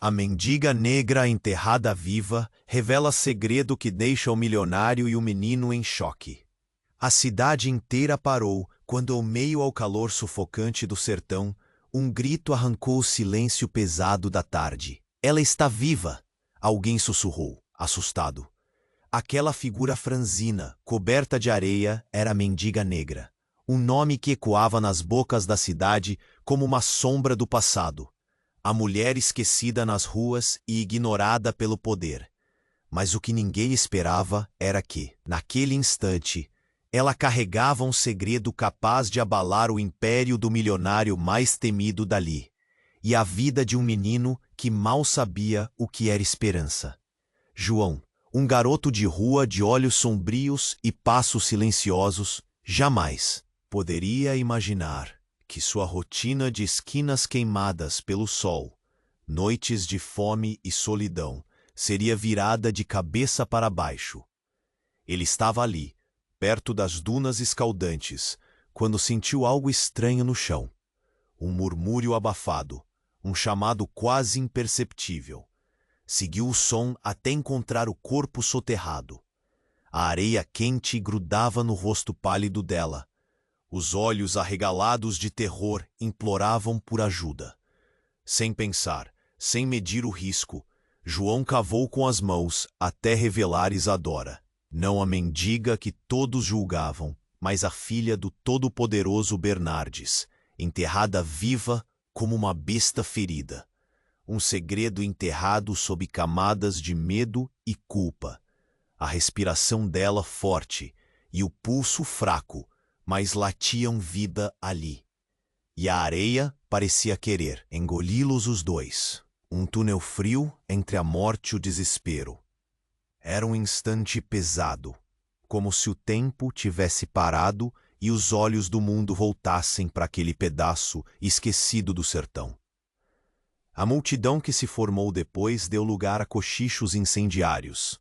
A mendiga negra enterrada viva revela segredo que deixa o milionário e o menino em choque. A cidade inteira parou quando, ao meio ao calor sufocante do sertão, um grito arrancou o silêncio pesado da tarde. Ela está viva! Alguém sussurrou, assustado. Aquela figura franzina, coberta de areia, era a mendiga negra. Um nome que ecoava nas bocas da cidade como uma sombra do passado. A mulher esquecida nas ruas e ignorada pelo poder. Mas o que ninguém esperava era que, naquele instante, ela carregava um segredo capaz de abalar o império do milionário mais temido dali, e a vida de um menino que mal sabia o que era esperança. João, um garoto de rua de olhos sombrios e passos silenciosos, jamais poderia imaginar que sua rotina de esquinas queimadas pelo sol, noites de fome e solidão, seria virada de cabeça para baixo. Ele estava ali, perto das dunas escaldantes, quando sentiu algo estranho no chão. Um murmúrio abafado, um chamado quase imperceptível. Seguiu o som até encontrar o corpo soterrado. A areia quente grudava no rosto pálido dela. Os olhos arregalados de terror imploravam por ajuda. Sem pensar, sem medir o risco, João cavou com as mãos até revelar Isadora. Não a mendiga que todos julgavam, mas a filha do todo-poderoso Bernardes, enterrada viva como uma besta ferida. Um segredo enterrado sob camadas de medo e culpa. A respiração dela forte e o pulso fraco, mas latiam vida ali. E a areia parecia querer engoli-los os dois. Um túnel frio entre a morte e o desespero. Era um instante pesado, como se o tempo tivesse parado e os olhos do mundo voltassem para aquele pedaço esquecido do sertão. A multidão que se formou depois deu lugar a cochichos incendiários.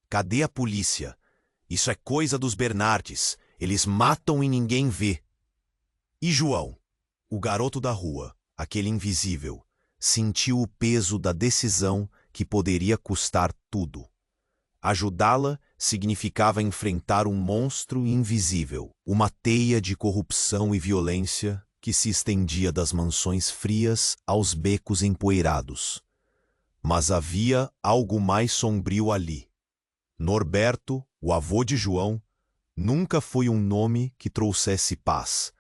Cadê a polícia? Isso é coisa dos Bernardes. Eles matam e ninguém vê. E João, o garoto da rua, aquele invisível, sentiu o peso da decisão que poderia custar tudo. Ajudá-la significava enfrentar um monstro invisível, uma teia de corrupção e violência que se estendia das mansões frias aos becos empoeirados. Mas havia algo mais sombrio ali. Norberto, o avô de João, nunca foi um nome que trouxesse paz.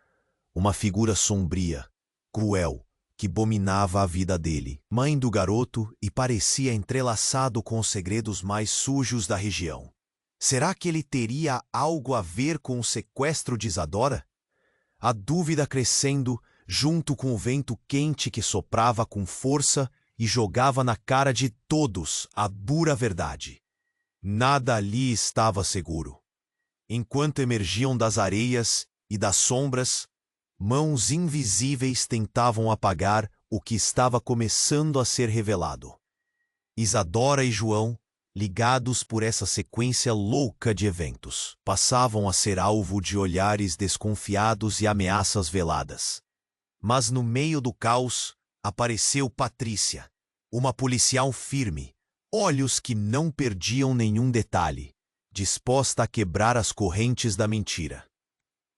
Uma figura sombria, cruel, que dominava a vida dele, mãe do garoto, e parecia entrelaçado com os segredos mais sujos da região. Será que ele teria algo a ver com o sequestro de Isadora? A dúvida crescendo, junto com o vento quente que soprava com força e jogava na cara de todos a dura verdade. Nada ali estava seguro. Enquanto emergiam das areias e das sombras, mãos invisíveis tentavam apagar o que estava começando a ser revelado. Isadora e João, ligados por essa sequência louca de eventos, passavam a ser alvo de olhares desconfiados e ameaças veladas. Mas no meio do caos, apareceu Patrícia, uma policial firme, olhos que não perdiam nenhum detalhe, disposta a quebrar as correntes da mentira.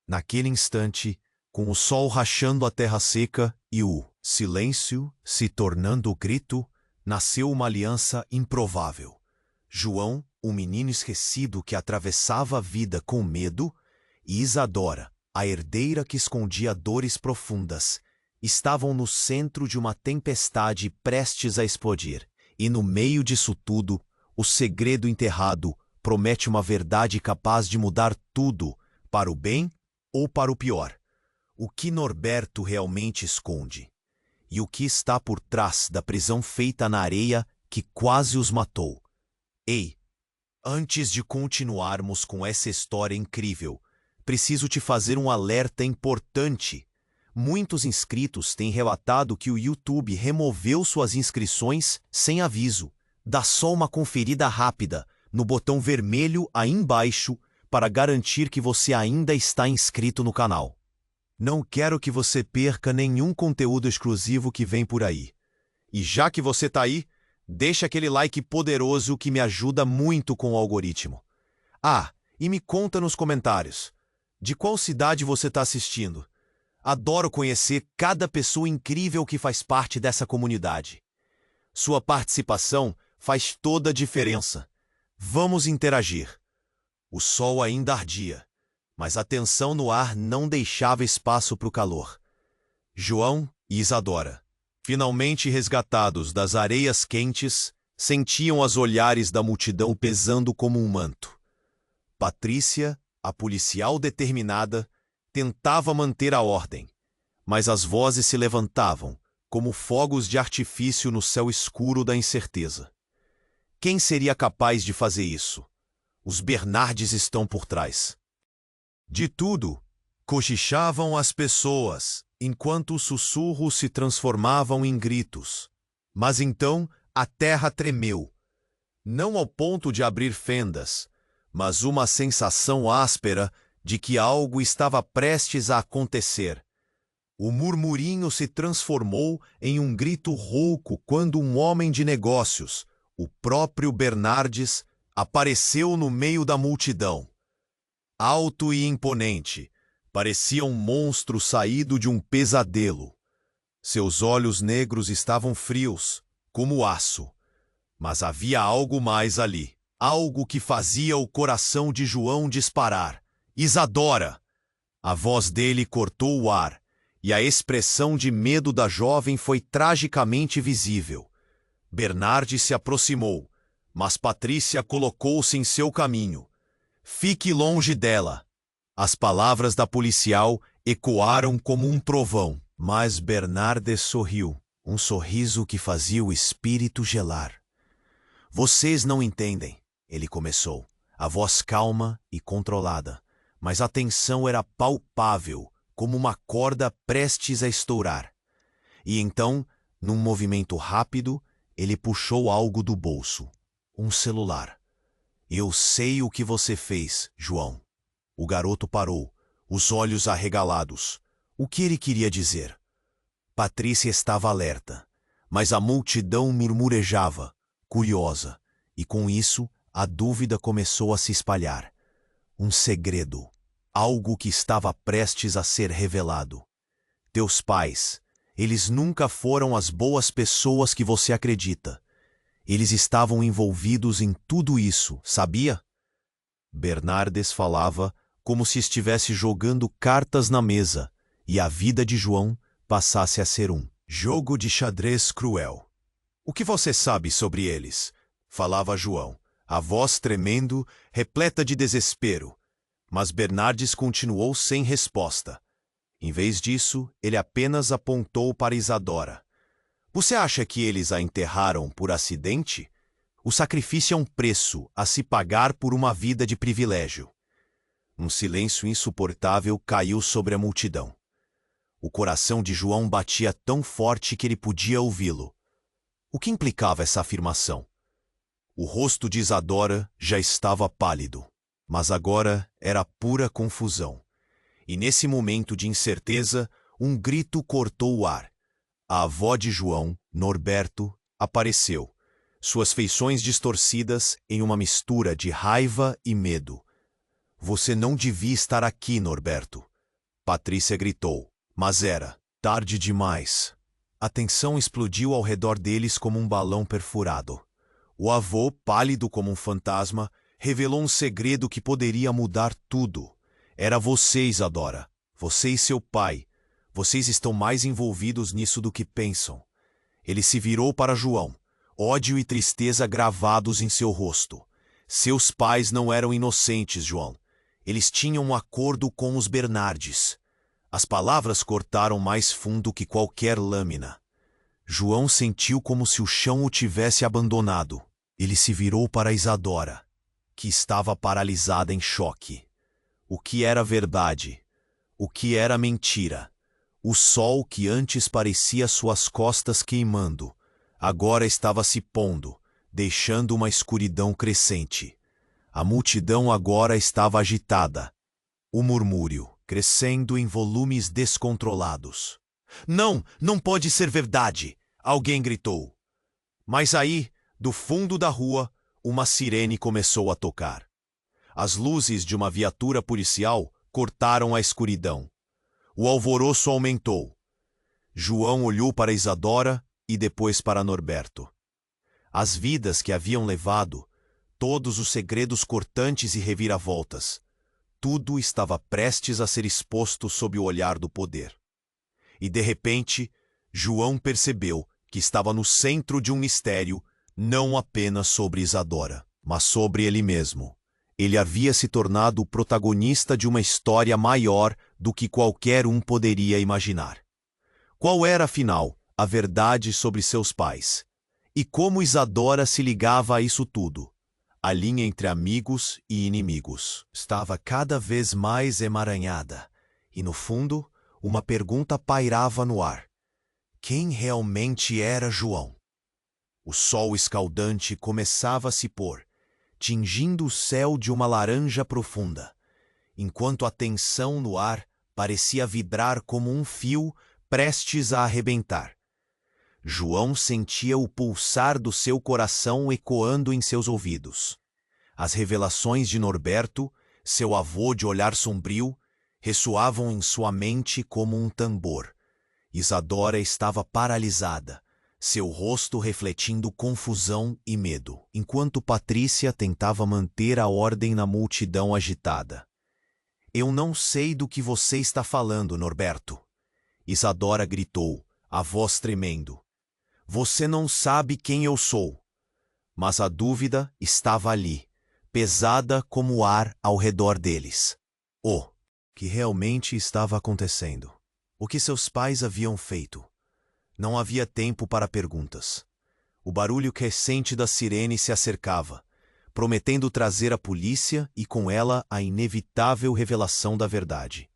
Naquele instante, com o sol rachando a terra seca e o silêncio se tornando grito, nasceu uma aliança improvável. João, um menino esquecido que atravessava a vida com medo, e Isadora, a herdeira que escondia dores profundas, estavam no centro de uma tempestade prestes a explodir. E no meio disso tudo, o segredo enterrado promete uma verdade capaz de mudar tudo, para o bem ou para o pior. O que Norberto realmente esconde? E o que está por trás da prisão feita na areia que quase os matou? Ei, antes de continuarmos com essa história incrível, preciso te fazer um alerta importante. Muitos inscritos têm relatado que o YouTube removeu suas inscrições sem aviso. Dá só uma conferida rápida no botão vermelho aí embaixo para garantir que você ainda está inscrito no canal. Não quero que você perca nenhum conteúdo exclusivo que vem por aí. E já que você tá aí, deixa aquele like poderoso que me ajuda muito com o algoritmo. Ah, e me conta nos comentários, de qual cidade você está assistindo? Adoro conhecer cada pessoa incrível que faz parte dessa comunidade. Sua participação faz toda a diferença. Vamos interagir. O sol ainda ardia, mas a tensão no ar não deixava espaço para o calor. João e Isadora, finalmente resgatados das areias quentes, sentiam os olhares da multidão pesando como um manto. Patrícia, a policial determinada, tentava manter a ordem, mas as vozes se levantavam, como fogos de artifício no céu escuro da incerteza. Quem seria capaz de fazer isso? Os Bernardes estão por trás. De tudo, cochichavam as pessoas, enquanto os sussurros se transformavam em gritos. Mas então a terra tremeu. Não ao ponto de abrir fendas, mas uma sensação áspera de que algo estava prestes a acontecer. O murmurinho se transformou em um grito rouco quando um homem de negócios, o próprio Bernardes, apareceu no meio da multidão. Alto e imponente, parecia um monstro saído de um pesadelo. Seus olhos negros estavam frios, como aço. Mas havia algo mais ali. Algo que fazia o coração de João disparar. Isadora! A voz dele cortou o ar, e a expressão de medo da jovem foi tragicamente visível. Bernardes se aproximou, mas Patrícia colocou-se em seu caminho. Fique longe dela. As palavras da policial ecoaram como um trovão, mas Bernardes sorriu, um sorriso que fazia o espírito gelar. Vocês não entendem, ele começou, a voz calma e controlada, mas a tensão era palpável, como uma corda prestes a estourar. E então, num movimento rápido, ele puxou algo do bolso. Um celular. Eu sei o que você fez, João. O garoto parou, os olhos arregalados. O que ele queria dizer? Patrícia estava alerta, mas a multidão murmurejava, curiosa, e com isso a dúvida começou a se espalhar. Um segredo, algo que estava prestes a ser revelado. Teus pais, eles nunca foram as boas pessoas que você acredita. Eles estavam envolvidos em tudo isso, sabia? Bernardes falava como se estivesse jogando cartas na mesa, e a vida de João passasse a ser um jogo de xadrez cruel. O que você sabe sobre eles? Falava João, a voz tremendo, repleta de desespero. Mas Bernardes continuou sem resposta. Em vez disso, ele apenas apontou para Isadora. Você acha que eles a enterraram por acidente? O sacrifício é um preço a se pagar por uma vida de privilégio. Um silêncio insuportável caiu sobre a multidão. O coração de João batia tão forte que ele podia ouvi-lo. O que implicava essa afirmação? O rosto de Isadora já estava pálido, mas agora era pura confusão. E nesse momento de incerteza, um grito cortou o ar. A avó de João, Norberto, apareceu, suas feições distorcidas em uma mistura de raiva e medo. Você não devia estar aqui, Norberto. Patrícia gritou, mas era tarde demais. A tensão explodiu ao redor deles como um balão perfurado. O avô, pálido como um fantasma, revelou um segredo que poderia mudar tudo. Era você, Isadora. Você e seu pai. Vocês estão mais envolvidos nisso do que pensam. Ele se virou para João, ódio e tristeza gravados em seu rosto. Seus pais não eram inocentes, João. Eles tinham um acordo com os Bernardes. As palavras cortaram mais fundo que qualquer lâmina. João sentiu como se o chão o tivesse abandonado. Ele se virou para Isadora, que estava paralisada em choque. O que era verdade? O que era mentira? O sol que antes parecia suas costas queimando, agora estava se pondo, deixando uma escuridão crescente. A multidão agora estava agitada. O murmúrio, crescendo em volumes descontrolados. Não, não pode ser verdade! Alguém gritou. Mas aí, do fundo da rua, uma sirene começou a tocar. As luzes de uma viatura policial cortaram a escuridão. O alvoroço aumentou. João olhou para Isadora e depois para Norberto. As vidas que haviam levado, todos os segredos cortantes e reviravoltas, tudo estava prestes a ser exposto sob o olhar do poder. E de repente, João percebeu que estava no centro de um mistério, não apenas sobre Isadora, mas sobre ele mesmo. Ele havia se tornado o protagonista de uma história maior do que qualquer um poderia imaginar. Qual era, afinal, a verdade sobre seus pais? E como Isadora se ligava a isso tudo? A linha entre amigos e inimigos estava cada vez mais emaranhada, e no fundo, uma pergunta pairava no ar. Quem realmente era João? O sol escaldante começava a se pôr, tingindo o céu de uma laranja profunda, enquanto a tensão no ar parecia vibrar como um fio prestes a arrebentar. João sentia o pulsar do seu coração ecoando em seus ouvidos. As revelações de Norberto, seu avô de olhar sombrio, ressoavam em sua mente como um tambor. Isadora estava paralisada, seu rosto refletindo confusão e medo, enquanto Patrícia tentava manter a ordem na multidão agitada. Eu não sei do que você está falando, Norberto. Isadora gritou, a voz tremendo. Você não sabe quem eu sou. Mas a dúvida estava ali, pesada como o ar ao redor deles. O que realmente estava acontecendo? O que seus pais haviam feito? Não havia tempo para perguntas. O barulho crescente da sirene se acercava, prometendo trazer a polícia e com ela a inevitável revelação da verdade.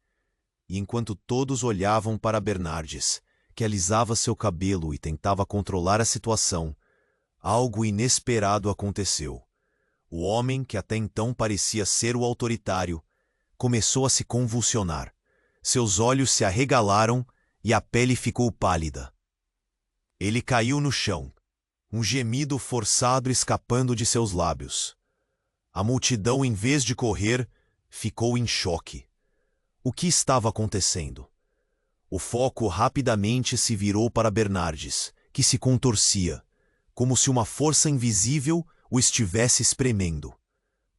E enquanto todos olhavam para Bernardes, que alisava seu cabelo e tentava controlar a situação, algo inesperado aconteceu. O homem, que até então parecia ser o autoritário, começou a se convulsionar. Seus olhos se arregalaram e a pele ficou pálida. Ele caiu no chão, um gemido forçado escapando de seus lábios. A multidão, em vez de correr, ficou em choque. O que estava acontecendo? O foco rapidamente se virou para Bernardes, que se contorcia, como se uma força invisível o estivesse espremendo.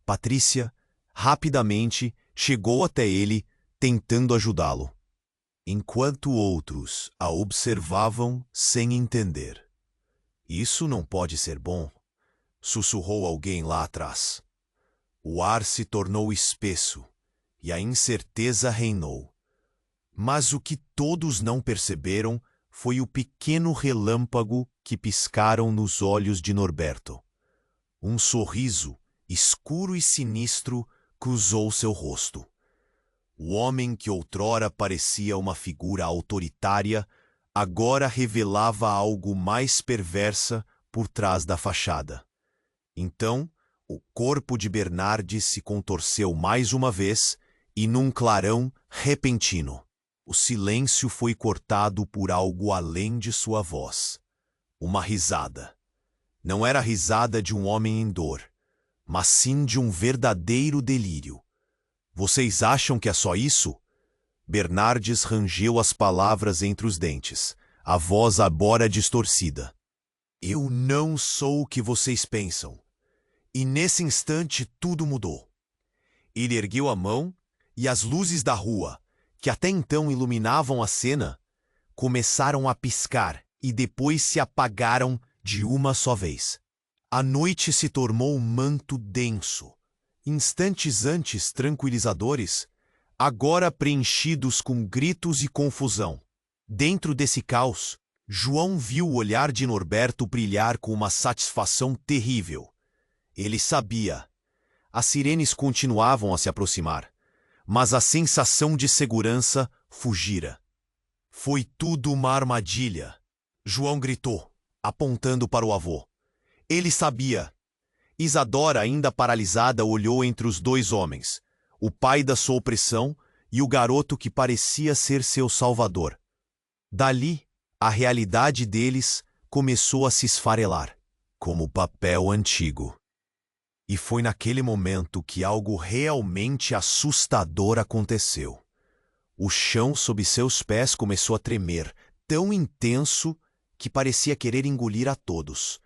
Patrícia, rapidamente, chegou até ele, tentando ajudá-lo, enquanto outros a observavam sem entender. Isso não pode ser bom, sussurrou alguém lá atrás. O ar se tornou espesso e a incerteza reinou. Mas o que todos não perceberam foi o pequeno relâmpago que piscaram nos olhos de Norberto. Um sorriso, escuro e sinistro, cruzou seu rosto. O homem que outrora parecia uma figura autoritária, agora revelava algo mais perversa por trás da fachada. Então, o corpo de Bernardes se contorceu mais uma vez e num clarão repentino. O silêncio foi cortado por algo além de sua voz. Uma risada. Não era a risada de um homem em dor, mas sim de um verdadeiro delírio. Vocês acham que é só isso? Bernardes rangeu as palavras entre os dentes, a voz agora distorcida. Eu não sou o que vocês pensam. E nesse instante tudo mudou. Ele ergueu a mão e as luzes da rua, que até então iluminavam a cena, começaram a piscar e depois se apagaram de uma só vez. A noite se tornou um manto denso. Instantes antes tranquilizadores, agora preenchidos com gritos e confusão. Dentro desse caos, João viu o olhar de Norberto brilhar com uma satisfação terrível. Ele sabia. As sirenes continuavam a se aproximar, mas a sensação de segurança fugira. Foi tudo uma armadilha, João gritou, apontando para o avô. Ele sabia. Isadora, ainda paralisada, olhou entre os dois homens, o pai da sua opressão e o garoto que parecia ser seu salvador. Dali, a realidade deles começou a se esfarelar, como papel antigo. E foi naquele momento que algo realmente assustador aconteceu. O chão sob seus pés começou a tremer, tão intenso que parecia querer engolir a todos.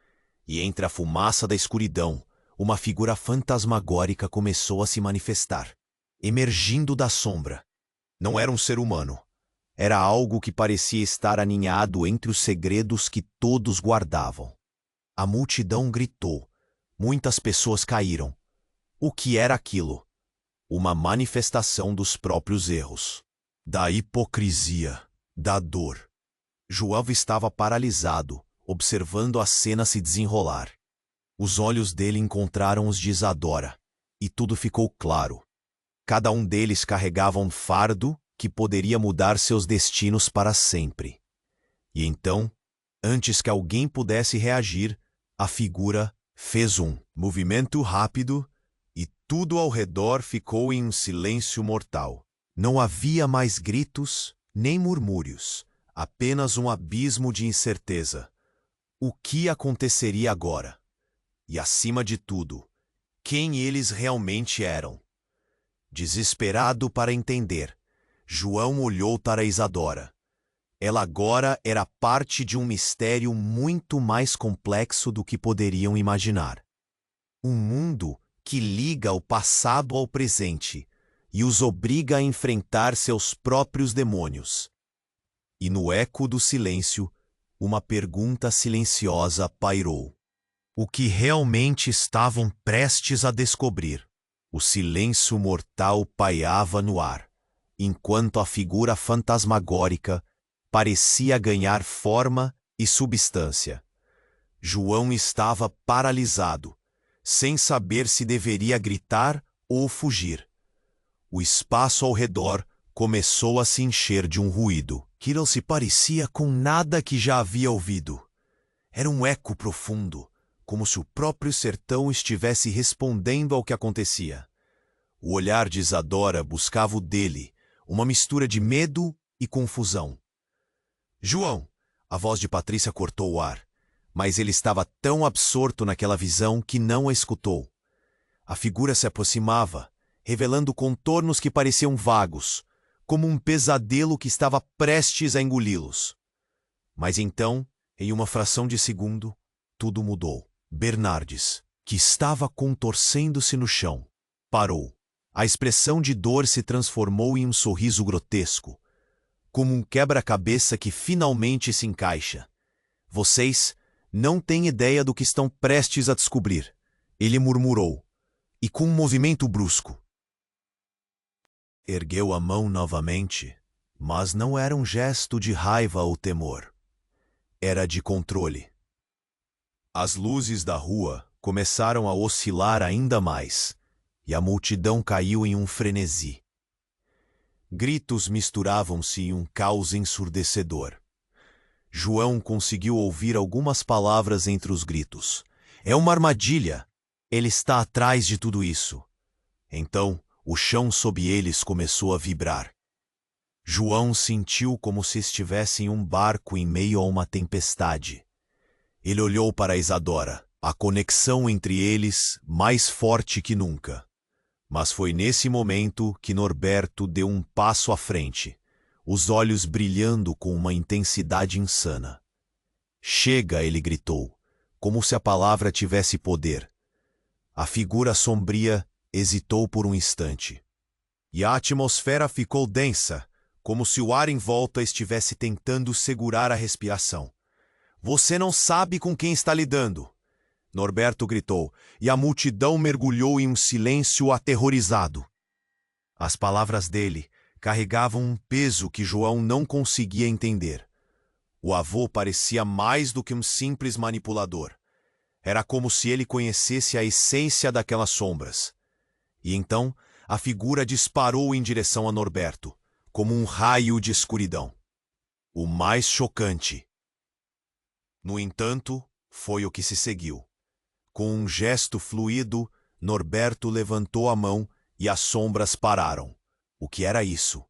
E entre a fumaça da escuridão, uma figura fantasmagórica começou a se manifestar, emergindo da sombra. Não era um ser humano. Era algo que parecia estar aninhado entre os segredos que todos guardavam. A multidão gritou. Muitas pessoas caíram. O que era aquilo? Uma manifestação dos próprios erros, da hipocrisia, da dor. João estava paralisado, observando a cena se desenrolar. Os olhos dele encontraram os de Isadora, e tudo ficou claro. Cada um deles carregava um fardo que poderia mudar seus destinos para sempre. E então, antes que alguém pudesse reagir, a figura fez um movimento rápido e tudo ao redor ficou em um silêncio mortal. Não havia mais gritos nem murmúrios, apenas um abismo de incerteza. O que aconteceria agora? E, acima de tudo, quem eles realmente eram? Desesperado para entender, João olhou para Isadora. Ela agora era parte de um mistério muito mais complexo do que poderiam imaginar. Um mundo que liga o passado ao presente e os obriga a enfrentar seus próprios demônios. E no eco do silêncio, uma pergunta silenciosa pairou. O que realmente estavam prestes a descobrir? O silêncio mortal pairava no ar, enquanto a figura fantasmagórica parecia ganhar forma e substância. João estava paralisado, sem saber se deveria gritar ou fugir. O espaço ao redor começou a se encher de um ruído que não se parecia com nada que já havia ouvido. Era um eco profundo, como se o próprio sertão estivesse respondendo ao que acontecia. O olhar de Isadora buscava o dele, uma mistura de medo e confusão. João! A voz de Patrícia cortou o ar, mas ele estava tão absorto naquela visão que não a escutou. A figura se aproximava, revelando contornos que pareciam vagos, como um pesadelo que estava prestes a engoli-los. Mas então, em uma fração de segundo, tudo mudou. Bernardes, que estava contorcendo-se no chão, parou. A expressão de dor se transformou em um sorriso grotesco, como um quebra-cabeça que finalmente se encaixa. Vocês não têm ideia do que estão prestes a descobrir, ele murmurou, e com um movimento brusco. Ergueu a mão novamente, mas não era um gesto de raiva ou temor. Era de controle. As luzes da rua começaram a oscilar ainda mais, e a multidão caiu em um frenesi. Gritos misturavam-se em um caos ensurdecedor. João conseguiu ouvir algumas palavras entre os gritos. É uma armadilha! Ele está atrás de tudo isso. Então, o chão sob eles começou a vibrar. João sentiu como se estivesse em um barco em meio a uma tempestade. Ele olhou para Isadora, a conexão entre eles mais forte que nunca. Mas foi nesse momento que Norberto deu um passo à frente, os olhos brilhando com uma intensidade insana. Chega, ele gritou, como se a palavra tivesse poder. A figura sombria hesitou por um instante. E a atmosfera ficou densa, como se o ar em volta estivesse tentando segurar a respiração. Você não sabe com quem está lidando! Norberto gritou, e a multidão mergulhou em um silêncio aterrorizado. As palavras dele carregavam um peso que João não conseguia entender. O avô parecia mais do que um simples manipulador. Era como se ele conhecesse a essência daquelas sombras. E então, a figura disparou em direção a Norberto, como um raio de escuridão. O mais chocante. No entanto, foi o que se seguiu. Com um gesto fluido, Norberto levantou a mão e as sombras pararam. O que era isso?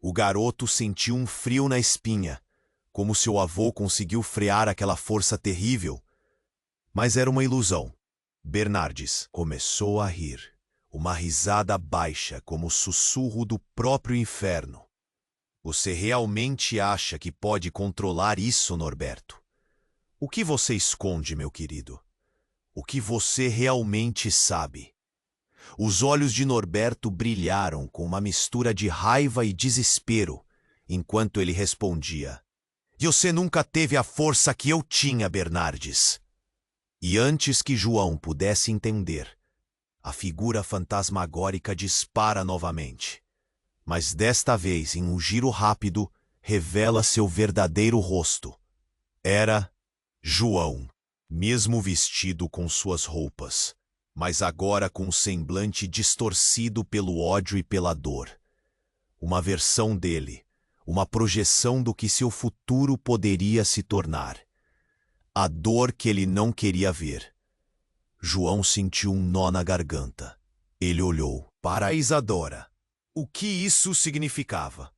O garoto sentiu um frio na espinha, como seu avô conseguiu frear aquela força terrível. Mas era uma ilusão. Bernardes começou a rir, uma risada baixa como o sussurro do próprio inferno. Você realmente acha que pode controlar isso, Norberto? O que você esconde, meu querido? O que você realmente sabe? Os olhos de Norberto brilharam com uma mistura de raiva e desespero, enquanto ele respondia: Você nunca teve a força que eu tinha, Bernardes. E antes que João pudesse entender, a figura fantasmagórica dispara novamente. Mas desta vez, em um giro rápido, revela seu verdadeiro rosto. Era João, mesmo vestido com suas roupas, mas agora com um semblante distorcido pelo ódio e pela dor. Uma versão dele, uma projeção do que seu futuro poderia se tornar. A dor que ele não queria ver. João sentiu um nó na garganta. Ele olhou para a Isadora. O que isso significava?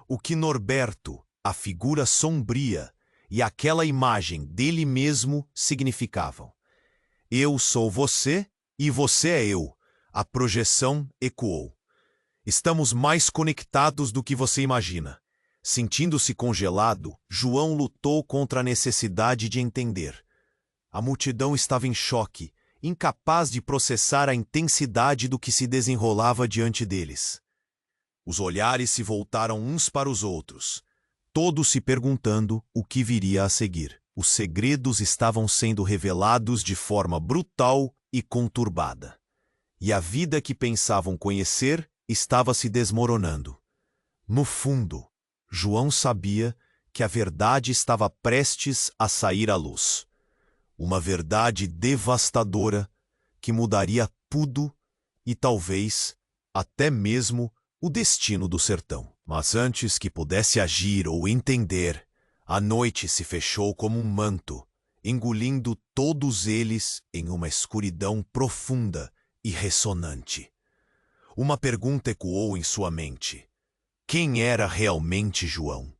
O que Norberto, a figura sombria, e aquela imagem dele mesmo significavam. Eu sou você e você é eu. A projeção ecoou. Estamos mais conectados do que você imagina. Sentindo-se congelado, João lutou contra a necessidade de entender. A multidão estava em choque, incapaz de processar a intensidade do que se desenrolava diante deles. Os olhares se voltaram uns para os outros, todos se perguntando o que viria a seguir. Os segredos estavam sendo revelados de forma brutal e conturbada. E a vida que pensavam conhecer estava se desmoronando. No fundo, João sabia que a verdade estava prestes a sair à luz. Uma verdade devastadora que mudaria tudo e talvez até mesmo o destino do sertão. Mas antes que pudesse agir ou entender, a noite se fechou como um manto, engolindo todos eles em uma escuridão profunda e ressonante. Uma pergunta ecoou em sua mente. Quem era realmente João?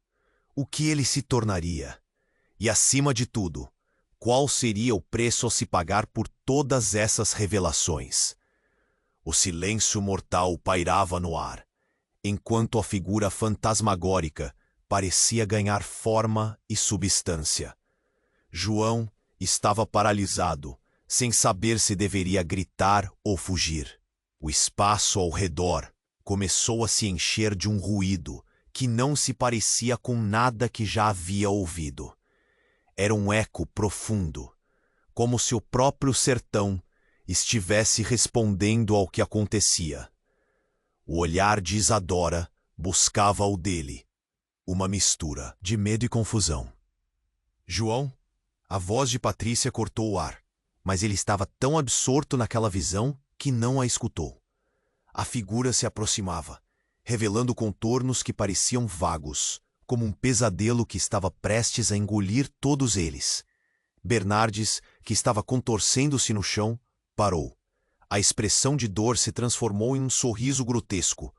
O que ele se tornaria? E, acima de tudo, qual seria o preço a se pagar por todas essas revelações? O silêncio mortal pairava no ar, enquanto a figura fantasmagórica parecia ganhar forma e substância. João estava paralisado, sem saber se deveria gritar ou fugir. O espaço ao redor começou a se encher de um ruído que não se parecia com nada que já havia ouvido. Era um eco profundo, como se o próprio sertão estivesse respondendo ao que acontecia. O olhar de Isadora buscava o dele, uma mistura de medo e confusão. João, a voz de Patrícia cortou o ar, mas ele estava tão absorto naquela visão que não a escutou. A figura se aproximava, revelando contornos que pareciam vagos, como um pesadelo que estava prestes a engolir todos eles. Bernardes, que estava contorcendo-se no chão, parou. A expressão de dor se transformou em um sorriso grotesco.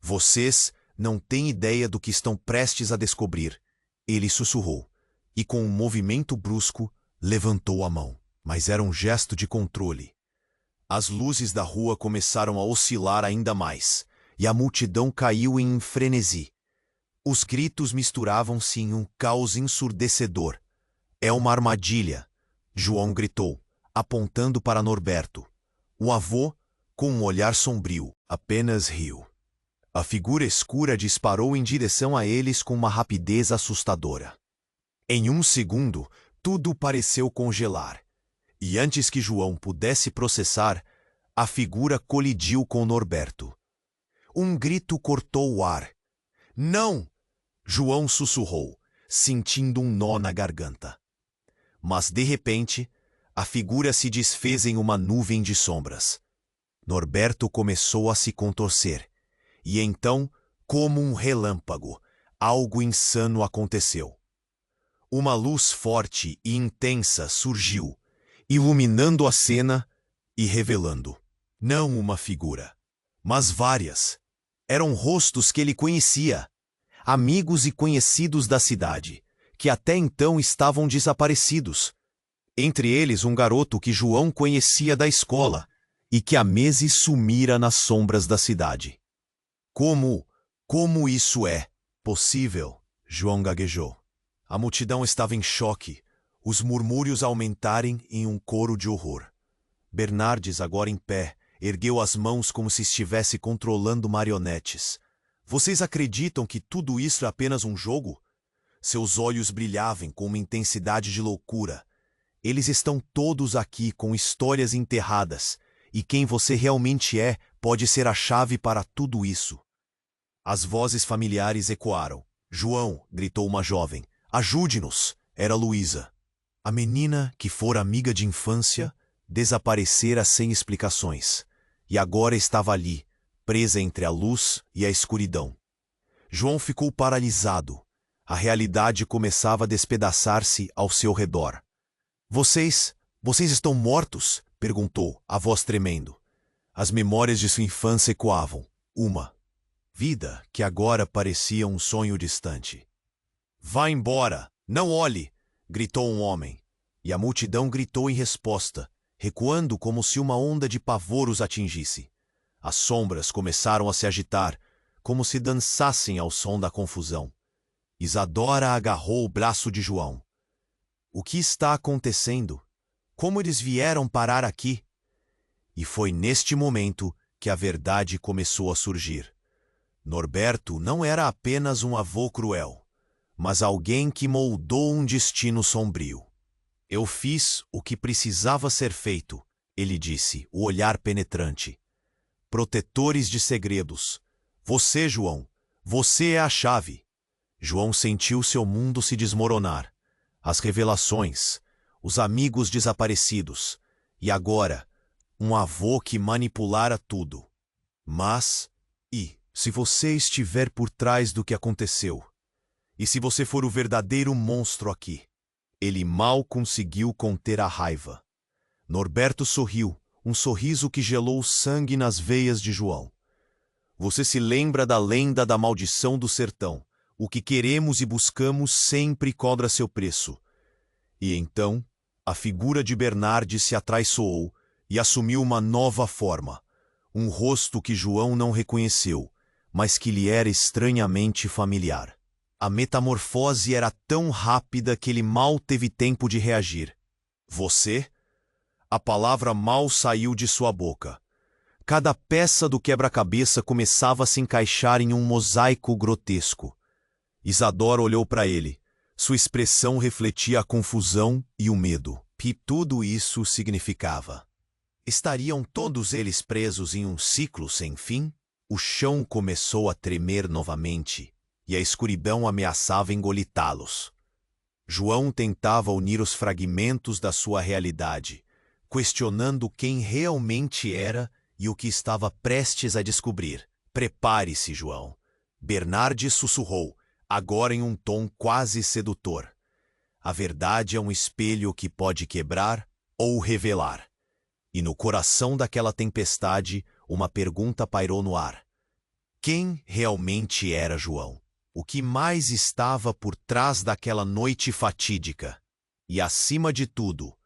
Vocês não têm ideia do que estão prestes a descobrir, ele sussurrou, e com um movimento brusco, levantou a mão. Mas era um gesto de controle. As luzes da rua começaram a oscilar ainda mais, e a multidão caiu em frenesi. Os gritos misturavam-se em um caos ensurdecedor. É uma armadilha, João gritou, apontando para Norberto. O avô, com um olhar sombrio, apenas riu. A figura escura disparou em direção a eles com uma rapidez assustadora. Em um segundo, tudo pareceu congelar. E antes que João pudesse processar, a figura colidiu com Norberto. Um grito cortou o ar. Não! João sussurrou, sentindo um nó na garganta. Mas, de repente, a figura se desfez em uma nuvem de sombras. Norberto começou a se contorcer. E então, como um relâmpago, algo insano aconteceu. Uma luz forte e intensa surgiu, iluminando a cena e revelando, não uma figura, mas várias. Eram rostos que ele conhecia, amigos e conhecidos da cidade, que até então estavam desaparecidos. Entre eles um garoto que João conhecia da escola e que há meses sumira nas sombras da cidade. Como isso é possível? João gaguejou. A multidão estava em choque, os murmúrios aumentarem em um coro de horror. Bernardes, agora em pé, ergueu as mãos como se estivesse controlando marionetes. Vocês acreditam que tudo isso é apenas um jogo? Seus olhos brilhavam com uma intensidade de loucura. Eles estão todos aqui com histórias enterradas, e quem você realmente é pode ser a chave para tudo isso. As vozes familiares ecoaram. João, gritou uma jovem. Ajude-nos! Era Luísa. A menina, que fora amiga de infância, desaparecera sem explicações, e agora estava ali, presa entre a luz e a escuridão. João ficou paralisado. A realidade começava a despedaçar-se ao seu redor. Vocês estão mortos? Perguntou, a voz tremendo. As memórias de sua infância ecoavam. Uma vida que agora parecia um sonho distante. Vá embora! Não olhe! Gritou um homem. E a multidão gritou em resposta, recuando como se uma onda de pavor os atingisse. As sombras começaram a se agitar, como se dançassem ao som da confusão. Isadora agarrou o braço de João. O que está acontecendo? Como eles vieram parar aqui? E foi neste momento que a verdade começou a surgir. Norberto não era apenas um avô cruel, mas alguém que moldou um destino sombrio. Eu fiz o que precisava ser feito, ele disse, o olhar penetrante. Protetores de segredos. Você, João, você é a chave. João sentiu seu mundo se desmoronar. As revelações, os amigos desaparecidos, e agora, um avô que manipulara tudo. Mas, se você estiver por trás do que aconteceu? E se você for o verdadeiro monstro aqui? Ele mal conseguiu conter a raiva. Norberto sorriu, um sorriso que gelou o sangue nas veias de João. Você se lembra da lenda da maldição do sertão. O que queremos e buscamos sempre cobra seu preço. E então, a figura de Bernardes se atraiçoou e assumiu uma nova forma. Um rosto que João não reconheceu, mas que lhe era estranhamente familiar. A metamorfose era tão rápida que ele mal teve tempo de reagir. Você? A palavra mal saiu de sua boca. Cada peça do quebra-cabeça começava a se encaixar em um mosaico grotesco. Isadora olhou para ele. Sua expressão refletia a confusão e o medo. E tudo isso significava. Estariam todos eles presos em um ciclo sem fim? O chão começou a tremer novamente, e a escuridão ameaçava engolitá-los. João tentava unir os fragmentos da sua realidade, questionando quem realmente era e o que estava prestes a descobrir. Prepare-se, João. Bernardes sussurrou, agora em um tom quase sedutor. A verdade é um espelho que pode quebrar ou revelar. E no coração daquela tempestade, uma pergunta pairou no ar. Quem realmente era João? O que mais estava por trás daquela noite fatídica? E, acima de tudo,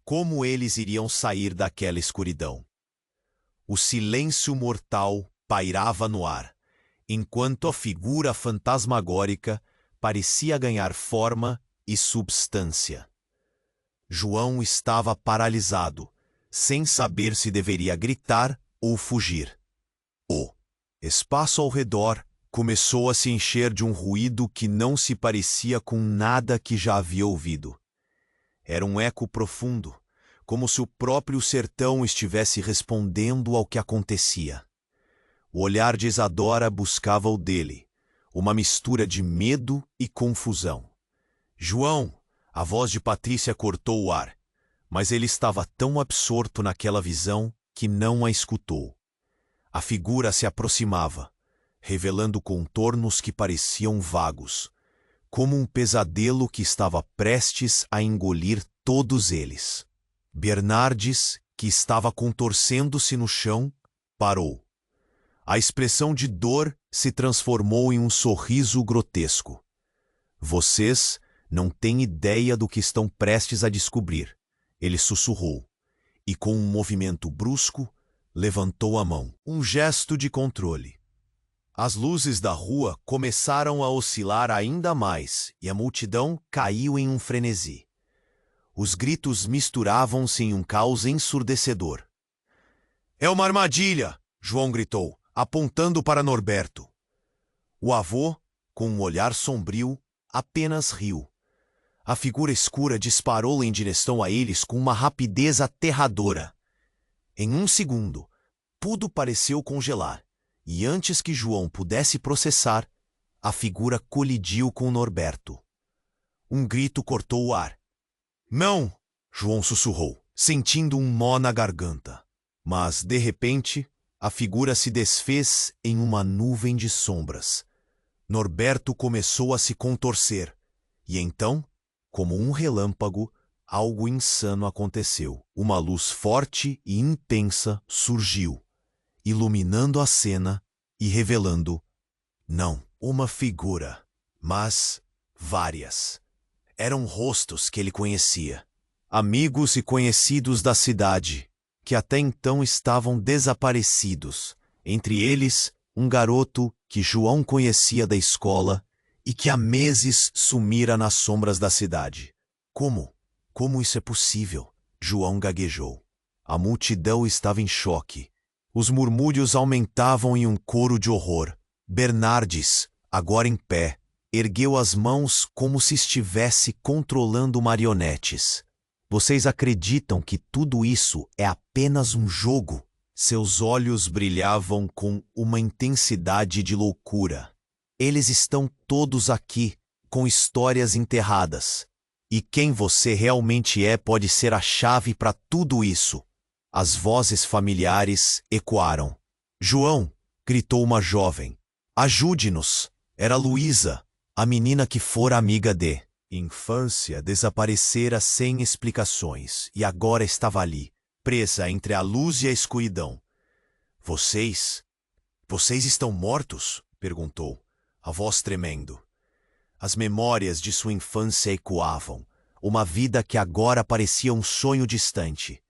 como eles iriam sair daquela escuridão? O silêncio mortal pairava no ar, enquanto a figura fantasmagórica parecia ganhar forma e substância. João estava paralisado, sem saber se deveria gritar ou fugir. O espaço ao redor começou a se encher de um ruído que não se parecia com nada que já havia ouvido. Era um eco profundo, como se o próprio sertão estivesse respondendo ao que acontecia. O olhar de Isadora buscava o dele, uma mistura de medo e confusão. João! A voz de Patrícia cortou o ar, mas ele estava tão absorto naquela visão que não a escutou. A figura se aproximava, revelando contornos que pareciam vagos, como um pesadelo que estava prestes a engolir todos eles. Bernardes, que estava contorcendo-se no chão, parou. A expressão de dor se transformou em um sorriso grotesco. Vocês Não têm ideia do que estão prestes a descobrir. Ele sussurrou, e com um movimento brusco, levantou a mão. Um gesto de controle. As luzes da rua começaram a oscilar ainda mais e a multidão caiu em um frenesi. Os gritos misturavam-se em um caos ensurdecedor. "É uma armadilha!" João gritou, apontando para Norberto. O avô, com um olhar sombrio, apenas riu. A figura escura disparou em direção a eles com uma rapidez aterradora. Em um segundo, tudo pareceu congelar, e antes que João pudesse processar, a figura colidiu com Norberto. Um grito cortou o ar. "Não!" João sussurrou, sentindo um nó na garganta. Mas, de repente, a figura se desfez em uma nuvem de sombras. Norberto começou a se contorcer, e então, como um relâmpago, algo insano aconteceu. Uma luz forte e intensa surgiu, iluminando a cena e revelando, não uma figura, mas várias. Eram rostos que ele conhecia, amigos e conhecidos da cidade, que até então estavam desaparecidos. Entre eles, um garoto que João conhecia da escola e que há meses sumira nas sombras da cidade. Como? Como isso é possível? João gaguejou. A multidão estava em choque. Os murmúrios aumentavam em um coro de horror. Bernardes, agora em pé, ergueu as mãos como se estivesse controlando marionetes. Vocês acreditam que tudo isso é apenas um jogo? Seus olhos brilhavam com uma intensidade de loucura. Eles estão todos aqui, com histórias enterradas. E quem você realmente é pode ser a chave para tudo isso. As vozes familiares ecoaram. "João!" gritou uma jovem. "Ajude-nos!" Era Luísa, a menina que fora amiga de infância, desaparecera sem explicações e agora estava ali, presa entre a luz e a escuridão. Vocês estão mortos?" perguntou, a voz tremendo. As memórias de sua infância ecoavam, uma vida que agora parecia um sonho distante.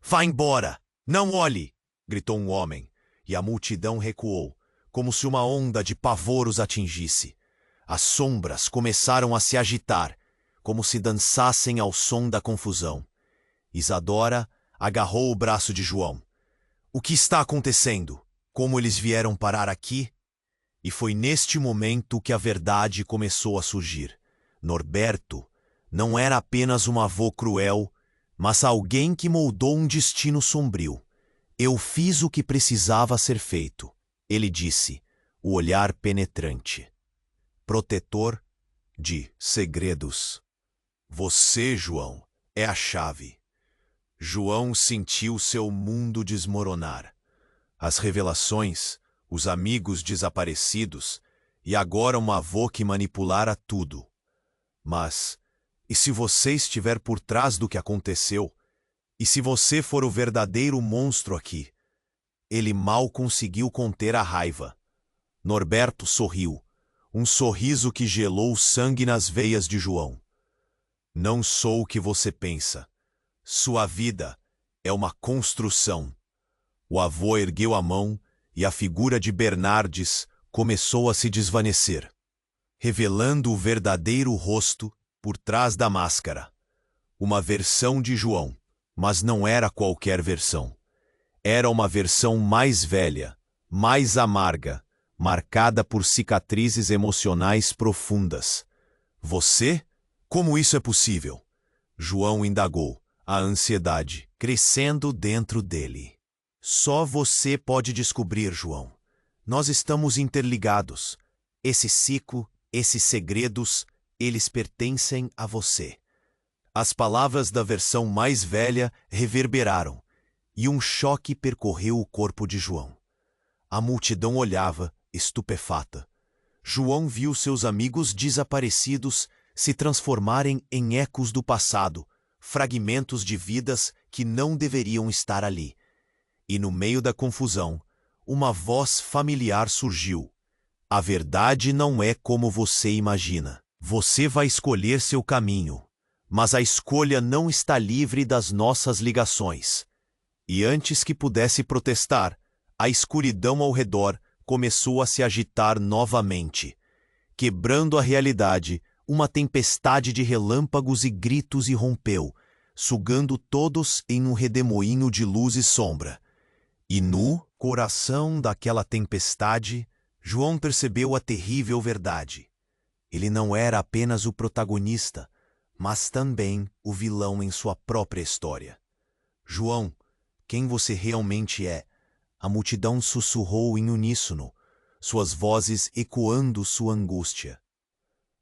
"Vá embora! Não olhe!" gritou um homem, e a multidão recuou, como se uma onda de pavor os atingisse. As sombras começaram a se agitar, como se dançassem ao som da confusão. Isadora agarrou o braço de João. "O que está acontecendo? Como eles vieram parar aqui?" E foi neste momento que a verdade começou a surgir. Norberto não era apenas um avô cruel, mas alguém que moldou um destino sombrio. "Eu fiz o que precisava ser feito", ele disse, o olhar penetrante. Protetor de segredos. Você, João, é a chave. João sentiu seu mundo desmoronar. As revelações, os amigos desaparecidos e agora um avô que manipulara tudo. Mas, e se você estiver por trás do que aconteceu? E se você for o verdadeiro monstro aqui? Ele mal conseguiu conter a raiva. Norberto sorriu, um sorriso que gelou o sangue nas veias de João. "Não sou o que você pensa. Sua vida é uma construção." O avô ergueu a mão e a figura de Bernardes começou a se desvanecer, revelando o verdadeiro rosto por trás da máscara. Uma versão de João, mas não era qualquer versão. Era uma versão mais velha, mais amarga, marcada por cicatrizes emocionais profundas. "Você? Como isso é possível?" João indagou, a ansiedade crescendo dentro dele. "Só você pode descobrir, João. Nós estamos interligados. Esse ciclo, esses segredos, eles pertencem a você." As palavras da versão mais velha reverberaram, e um choque percorreu o corpo de João. A multidão olhava, estupefata. João viu seus amigos desaparecidos se transformarem em ecos do passado, fragmentos de vidas que não deveriam estar ali. E no meio da confusão, uma voz familiar surgiu. "A verdade não é como você imagina." Você vai escolher seu caminho, mas a escolha não está livre das nossas ligações. E antes que pudesse protestar, a escuridão ao redor começou a se agitar novamente. Quebrando a realidade, uma tempestade de relâmpagos e gritos irrompeu, sugando todos em um redemoinho de luz e sombra. E no coração daquela tempestade, João percebeu a terrível verdade. Ele não era apenas o protagonista, mas também o vilão em sua própria história. João, quem você realmente é? A multidão sussurrou em uníssono, suas vozes ecoando sua angústia.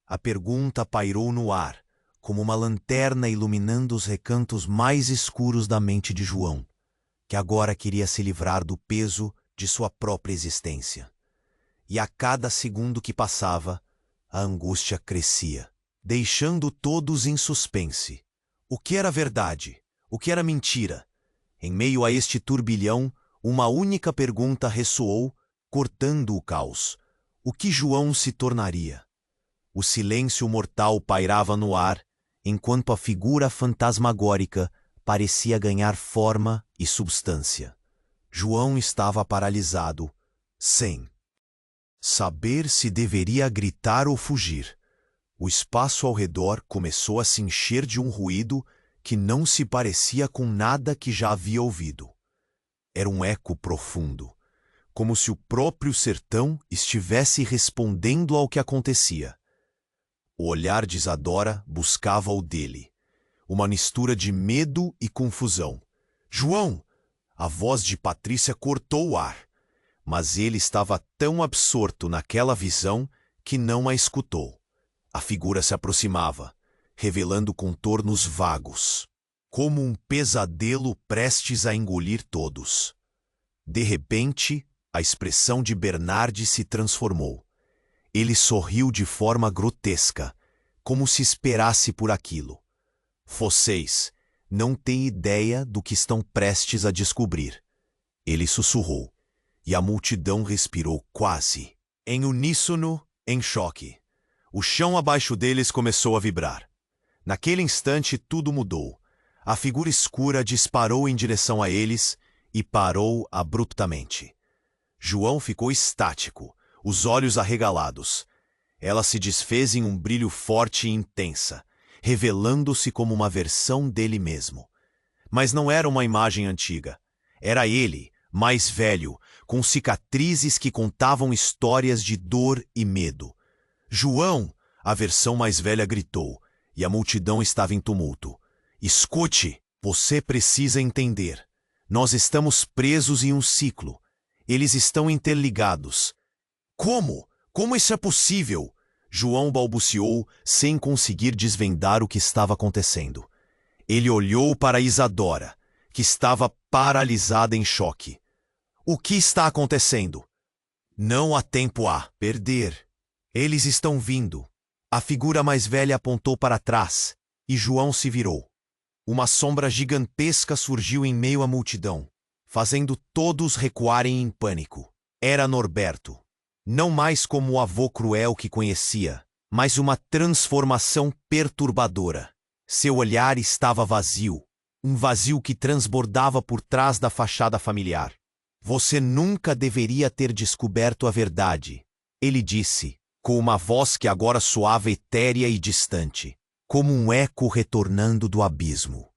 A pergunta pairou no ar, como uma lanterna iluminando os recantos mais escuros da mente de João, que agora queria se livrar do peso de sua própria existência. E a cada segundo que passava, a angústia crescia, deixando todos em suspense. O que era verdade? O que era mentira? Em meio a este turbilhão, uma única pergunta ressoou, cortando o caos. O que João se tornaria? O silêncio mortal pairava no ar, enquanto a figura fantasmagórica parecia ganhar forma e substância. João estava paralisado, sem saber se deveria gritar ou fugir. O espaço ao redor começou a se encher de um ruído que não se parecia com nada que já havia ouvido. Era um eco profundo, como se o próprio sertão estivesse respondendo ao que acontecia. O olhar de Isadora buscava o dele, uma mistura de medo e confusão. João! A voz de Patrícia cortou o ar, mas ele estava tão absorto naquela visão que não a escutou. A figura se aproximava, revelando contornos vagos, como um pesadelo prestes a engolir todos. De repente, a expressão de Bernardi se transformou. Ele sorriu de forma grotesca, como se esperasse por aquilo. Vocês não têm ideia do que estão prestes a descobrir. Ele sussurrou, e a multidão respirou quase, em uníssono, em choque. O chão abaixo deles começou a vibrar. Naquele instante tudo mudou. A figura escura disparou em direção a eles e parou abruptamente. João ficou estático, os olhos arregalados. Ela se desfez em um brilho forte e intensa, revelando-se como uma versão dele mesmo. Mas não era uma imagem antiga. Era ele, mais velho, com cicatrizes que contavam histórias de dor e medo. João, a versão mais velha gritou, e a multidão estava em tumulto. Escute, você precisa entender. Nós estamos presos em um ciclo. Eles estão interligados. Como? Como isso é possível? João balbuciou, sem conseguir desvendar o que estava acontecendo. Ele olhou para Isadora, que estava paralisada em choque. O que está acontecendo? Não há tempo a perder. Eles estão vindo. A figura mais velha apontou para trás, e João se virou. Uma sombra gigantesca surgiu em meio à multidão, fazendo todos recuarem em pânico. Era Norberto. Não mais como o avô cruel que conhecia, mas uma transformação perturbadora. Seu olhar estava vazio, um vazio que transbordava por trás da fachada familiar. Você nunca deveria ter descoberto a verdade, ele disse, com uma voz que agora soava etérea e distante, como um eco retornando do abismo.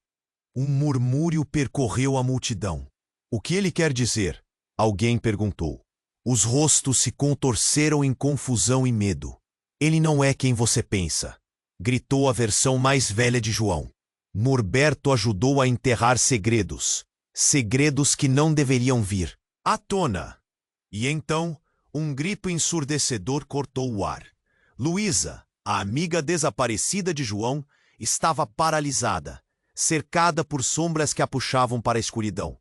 Um murmúrio percorreu a multidão. O que ele quer dizer? Alguém perguntou. Os rostos se contorceram em confusão e medo. Ele não é quem você pensa, gritou a versão mais velha de João. Norberto ajudou a enterrar segredos, segredos que não deveriam vir à tona. E então, um grito ensurdecedor cortou o ar. Luísa, a amiga desaparecida de João, estava paralisada, cercada por sombras que a puxavam para a escuridão.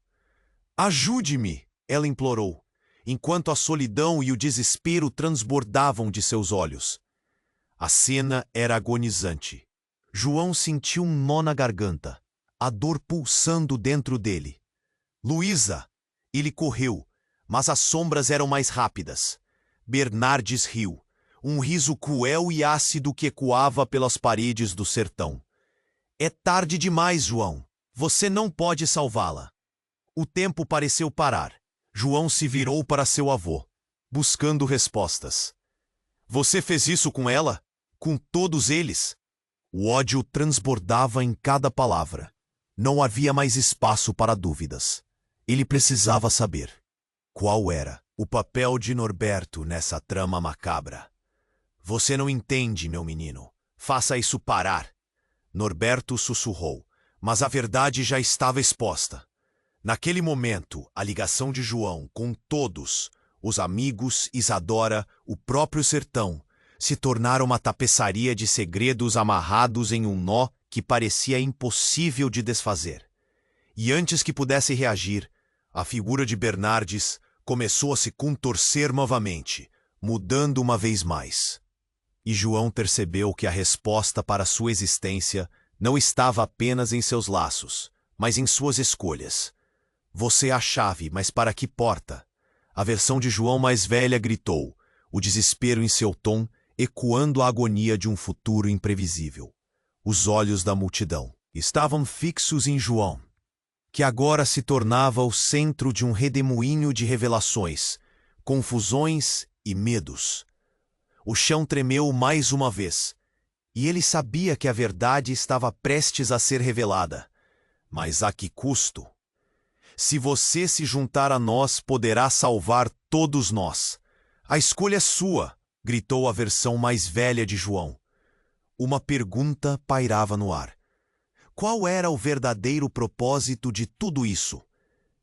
Ajude-me, ela implorou, enquanto a solidão e o desespero transbordavam de seus olhos. A cena era agonizante. João sentiu um nó na garganta, a dor pulsando dentro dele. Luísa! Ele correu, mas as sombras eram mais rápidas. Bernardes riu. um riso cruel e ácido que ecoava pelas paredes do sertão. É tarde demais, João. Você não pode salvá-la. O tempo pareceu parar. João se virou para seu avô, buscando respostas. Você fez isso com ela? Com todos eles? O ódio transbordava em cada palavra. Não havia mais espaço para dúvidas. Ele precisava saber qual era o papel de Norberto nessa trama macabra. Você não entende, meu menino. Faça isso parar. Norberto sussurrou, mas a verdade já estava exposta. Naquele momento, a ligação de João com todos, os amigos, Isadora, o próprio sertão, se tornaram uma tapeçaria de segredos amarrados em um nó que parecia impossível de desfazer. E antes que pudesse reagir, a figura de Bernardes começou a se contorcer novamente, mudando uma vez mais. E João percebeu que a resposta para sua existência não estava apenas em seus laços, mas em suas escolhas. Você é a chave, mas para que porta? A versão de João mais velha gritou, o desespero em seu tom ecoando a agonia de um futuro imprevisível. Os olhos da multidão estavam fixos em João, que agora se tornava o centro de um redemoinho de revelações, confusões e medos. O chão tremeu mais uma vez, e ele sabia que a verdade estava prestes a ser revelada. Mas a que custo? Se você se juntar a nós, poderá salvar todos nós. A escolha é sua, gritou a versão mais velha de João. Uma pergunta pairava no ar. Qual era o verdadeiro propósito de tudo isso?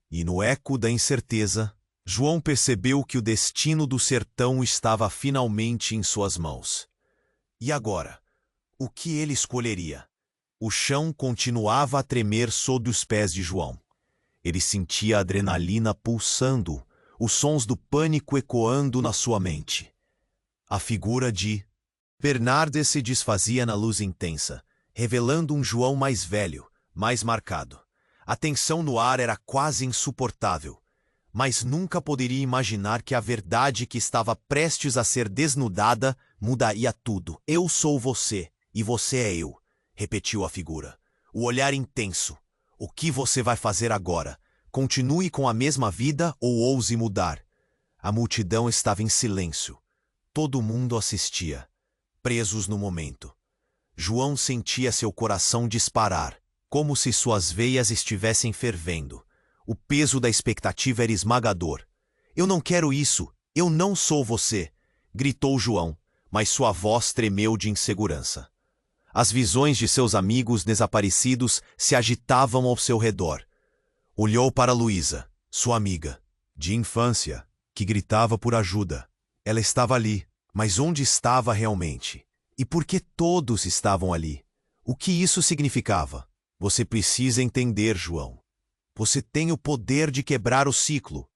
E no eco da incerteza, João percebeu que o destino do sertão estava finalmente em suas mãos. E agora? O que ele escolheria? O chão continuava a tremer sob os pés de João. Ele sentia a adrenalina pulsando, os sons do pânico ecoando na sua mente. A figura de Bernardes se desfazia na luz intensa, revelando um João mais velho, mais marcado. A tensão no ar era quase insuportável, mas nunca poderia imaginar que a verdade que estava prestes a ser desnudada mudaria tudo. Eu sou você, e você é eu, repetiu a figura. O olhar intenso. O que você vai fazer agora? Continue com a mesma vida ou ouse mudar? A multidão estava em silêncio. Todo mundo assistia, presos no momento. João sentia seu coração disparar, como se suas veias estivessem fervendo. O peso da expectativa era esmagador. Eu não quero isso, eu não sou você, gritou João, mas sua voz tremeu de insegurança. As visões de seus amigos desaparecidos se agitavam ao seu redor. Olhou para Luísa, sua amiga, de infância, que gritava por ajuda. Ela estava ali, mas onde estava realmente? E por que todos estavam ali? O que isso significava? Você precisa entender, João. Você tem o poder de quebrar o ciclo.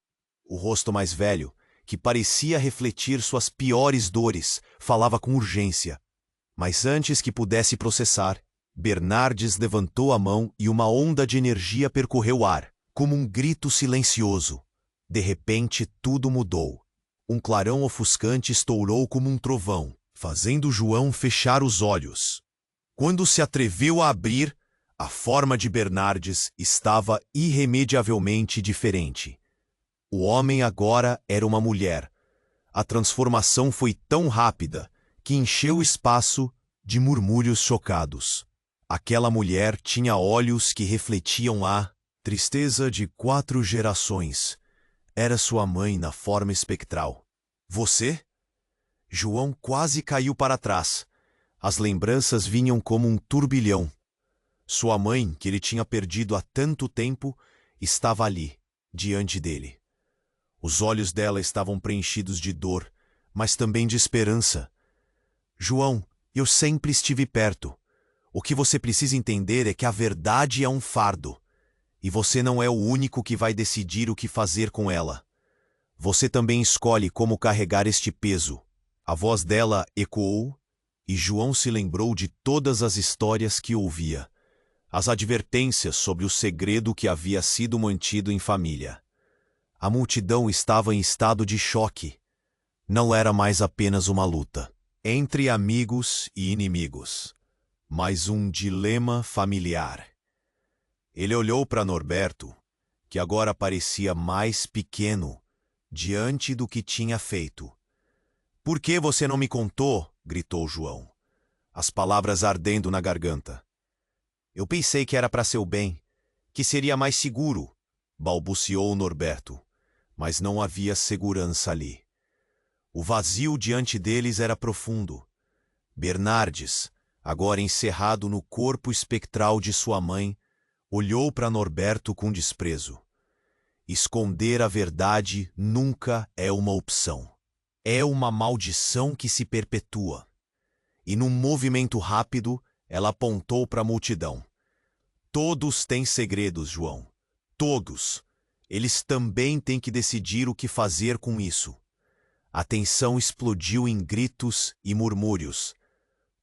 O rosto mais velho, que parecia refletir suas piores dores, falava com urgência. Mas antes que pudesse processar, Bernardes levantou a mão e uma onda de energia percorreu o ar, como um grito silencioso. De repente, tudo mudou. Um clarão ofuscante estourou como um trovão, fazendo João fechar os olhos. Quando se atreveu a abrir, a forma de Bernardes estava irremediavelmente diferente. O homem agora era uma mulher. A transformação foi tão rápida que encheu o espaço de murmúrios chocados. Aquela mulher tinha olhos que refletiam a tristeza de 4 gerações. Era sua mãe na forma espectral. Você? João quase caiu para trás. As lembranças vinham como um turbilhão. Sua mãe, que ele tinha perdido há tanto tempo, estava ali, diante dele. Os olhos dela estavam preenchidos de dor, mas também de esperança. João, eu sempre estive perto. O que você precisa entender é que a verdade é um fardo. E você não é o único que vai decidir o que fazer com ela. Você também escolhe como carregar este peso. A voz dela ecoou, e João se lembrou de todas as histórias que ouvia. As advertências sobre o segredo que havia sido mantido em família. A multidão estava em estado de choque. Não era mais apenas uma luta. Entre amigos e inimigos. Mais um dilema familiar. Ele olhou para Norberto, que agora parecia mais pequeno, diante do que tinha feito. "Por que você não me contou?" gritou João, as palavras ardendo na garganta. "Eu pensei que era para seu bem, que seria mais seguro", balbuciou Norberto, mas não havia segurança ali. O vazio diante deles era profundo. Bernardes, agora encerrado no corpo espectral de sua mãe, olhou para Norberto com desprezo. Esconder a verdade nunca é uma opção. É uma maldição que se perpetua. E num movimento rápido, ela apontou para a multidão. "Todos têm segredos, João. Todos. Eles também têm que decidir o que fazer com isso." A tensão explodiu em gritos e murmúrios.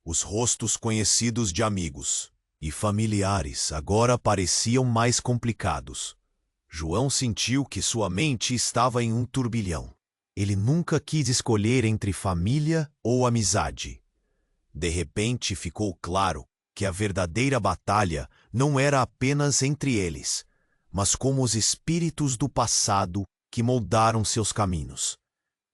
Os rostos conhecidos de amigos e familiares agora pareciam mais complicados. João sentiu que sua mente estava em um turbilhão. Ele nunca quis escolher entre família ou amizade. De repente ficou claro que a verdadeira batalha não era apenas entre eles, mas como os espíritos do passado que moldaram seus caminhos.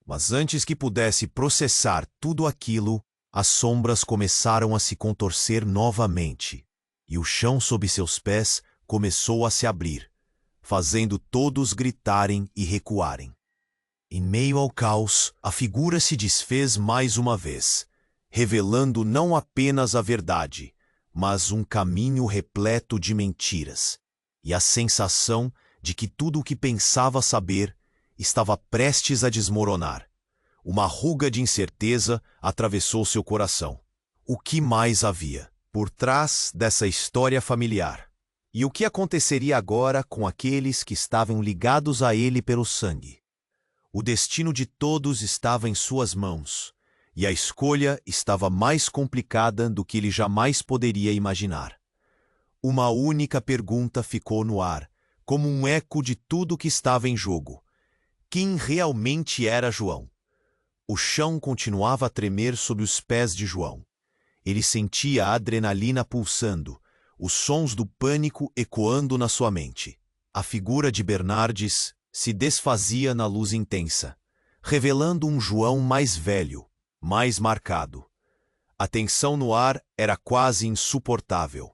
Mas antes que pudesse processar tudo aquilo, as sombras começaram a se contorcer novamente, e o chão sob seus pés começou a se abrir, fazendo todos gritarem e recuarem. Em meio ao caos, a figura se desfez mais uma vez, revelando não apenas a verdade, mas um caminho repleto de mentiras, e a sensação de que tudo o que pensava saber estava prestes a desmoronar. Uma ruga de incerteza atravessou seu coração. O que mais havia por trás dessa história familiar? E o que aconteceria agora com aqueles que estavam ligados a ele pelo sangue? O destino de todos estava em suas mãos, e a escolha estava mais complicada do que ele jamais poderia imaginar. Uma única pergunta ficou no ar, como um eco de tudo que estava em jogo. Quem realmente era João? O chão continuava a tremer sob os pés de João. Ele sentia a adrenalina pulsando, os sons do pânico ecoando na sua mente. A figura de Bernardes se desfazia na luz intensa, revelando um João mais velho, mais marcado. A tensão no ar era quase insuportável,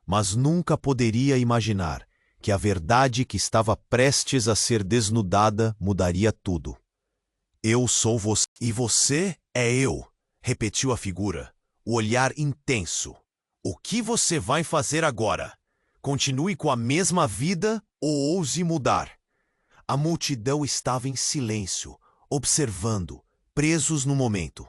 mas nunca poderia imaginar que a verdade que estava prestes a ser desnudada mudaria tudo. "Eu sou você e você é eu", repetiu a figura, o olhar intenso. "O que você vai fazer agora? Continue com a mesma vida ou ouse mudar?" A multidão estava em silêncio, observando, presos no momento.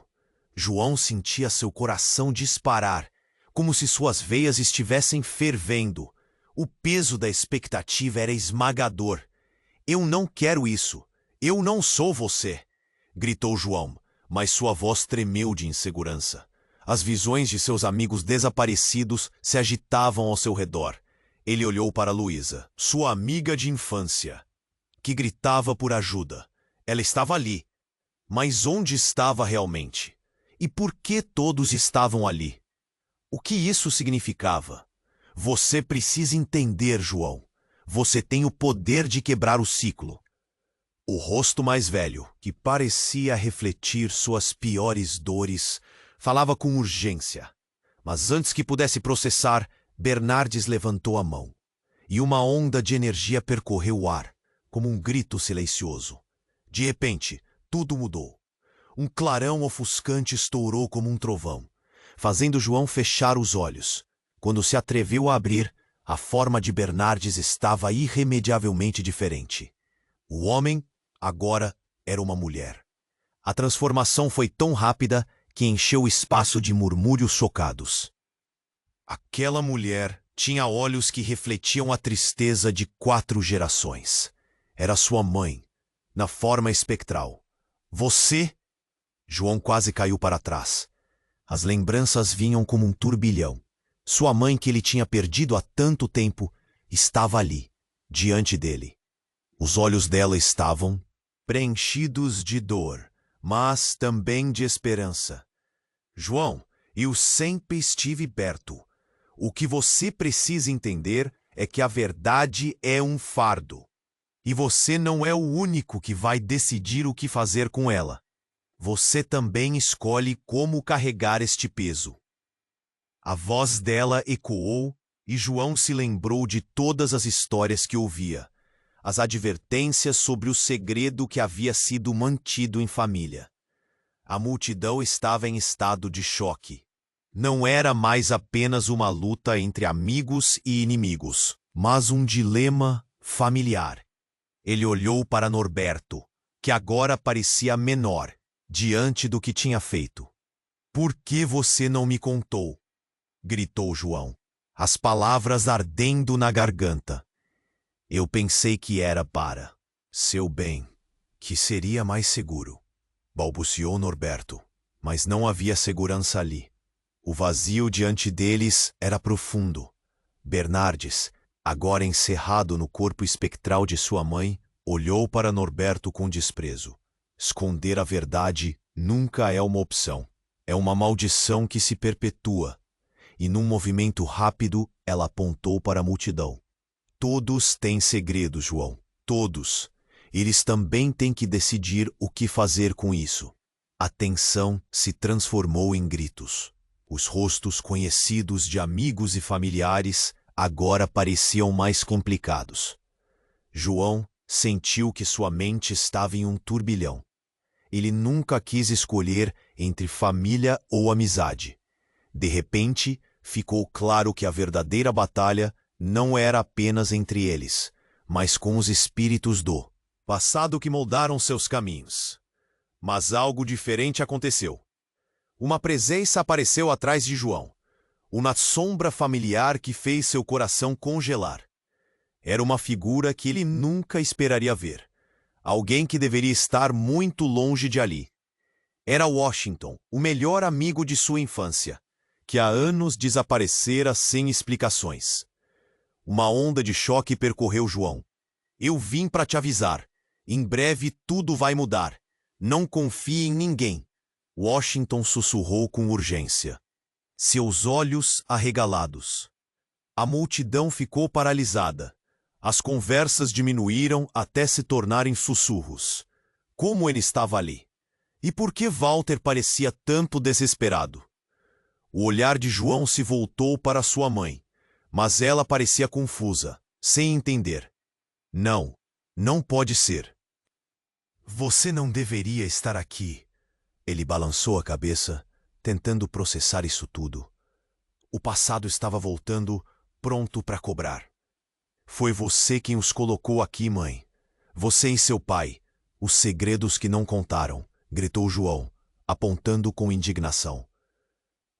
João sentia seu coração disparar, como se suas veias estivessem fervendo. O peso da expectativa era esmagador. "Eu não quero isso. Eu não sou você", gritou João, mas sua voz tremeu de insegurança. As visões de seus amigos desaparecidos se agitavam ao seu redor. Ele olhou para Luísa, sua amiga de infância, que gritava por ajuda. Ela estava ali. Mas onde estava realmente? E por que todos estavam ali? O que isso significava? "Você precisa entender, João. Você tem o poder de quebrar o ciclo." O rosto mais velho, que parecia refletir suas piores dores, falava com urgência. Mas antes que pudesse processar, Bernardes levantou a mão, e uma onda de energia percorreu o ar, como um grito silencioso. De repente, tudo mudou. Um clarão ofuscante estourou como um trovão, fazendo João fechar os olhos. Quando se atreveu a abrir, a forma de Bernardes estava irremediavelmente diferente. O homem, agora, era uma mulher. A transformação foi tão rápida que encheu o espaço de murmúrios chocados. Aquela mulher tinha olhos que refletiam a tristeza de 4 gerações. Era sua mãe, na forma espectral. "Você?" João quase caiu para trás. As lembranças vinham como um turbilhão. Sua mãe, que ele tinha perdido há tanto tempo, estava ali, diante dele. Os olhos dela estavam preenchidos de dor, mas também de esperança. João, eu sempre estive perto. O que você precisa entender é que a verdade é um fardo. E você não é o único que vai decidir o que fazer com ela. Você também escolhe como carregar este peso. A voz dela ecoou e João se lembrou de todas as histórias que ouvia, as advertências sobre o segredo que havia sido mantido em família. A multidão estava em estado de choque. Não era mais apenas uma luta entre amigos e inimigos, mas um dilema familiar. Ele olhou para Norberto, que agora parecia menor, diante do que tinha feito. "Por que você não me contou?" gritou João, as palavras ardendo na garganta. "Eu pensei que era para seu bem, que seria mais seguro", balbuciou Norberto, mas não havia segurança ali. O vazio diante deles era profundo. Bernardes, agora encerrado no corpo espectral de sua mãe, olhou para Norberto com desprezo. Esconder a verdade nunca é uma opção. É uma maldição que se perpetua. E num movimento rápido, ela apontou para a multidão. "Todos têm segredos, João. Todos. Eles também têm que decidir o que fazer com isso." A tensão se transformou em gritos. Os rostos conhecidos de amigos e familiares agora pareciam mais complicados. João sentiu que sua mente estava em um turbilhão. Ele nunca quis escolher entre família ou amizade. De repente, ficou claro que a verdadeira batalha não era apenas entre eles, mas com os espíritos do passado que moldaram seus caminhos. Mas algo diferente aconteceu. Uma presença apareceu atrás de João, uma sombra familiar que fez seu coração congelar. Era uma figura que ele nunca esperaria ver. Alguém que deveria estar muito longe de ali. Era Washington, o melhor amigo de sua infância, que há anos desaparecera sem explicações. Uma onda de choque percorreu João. "Eu vim para te avisar. Em breve tudo vai mudar. Não confie em ninguém." Washington sussurrou com urgência, seus olhos arregalados. A multidão ficou paralisada. As conversas diminuíram até se tornarem sussurros. Como ele estava ali? E por que Walter parecia tanto desesperado? O olhar de João se voltou para sua mãe, mas ela parecia confusa, sem entender. "Não, não pode ser. Você não deveria estar aqui." Ele balançou a cabeça, tentando processar isso tudo. O passado estava voltando, pronto para cobrar. "Foi você quem os colocou aqui, mãe. Você e seu pai. Os segredos que não contaram", gritou João, apontando com indignação.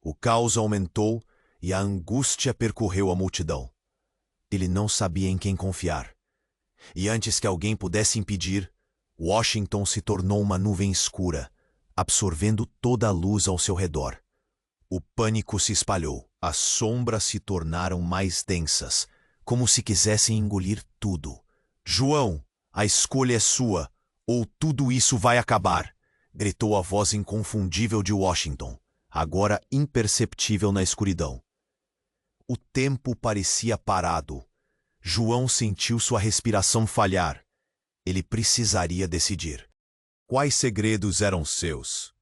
O caos aumentou e a angústia percorreu a multidão. Ele não sabia em quem confiar. E antes que alguém pudesse impedir, Washington se tornou uma nuvem escura, absorvendo toda a luz ao seu redor. O pânico se espalhou. As sombras se tornaram mais densas, como se quisessem engolir tudo. "João, a escolha é sua, ou tudo isso vai acabar", gritou a voz inconfundível de Washington, agora imperceptível na escuridão. O tempo parecia parado. João sentiu sua respiração falhar. Ele precisaria decidir. Quais segredos eram seus?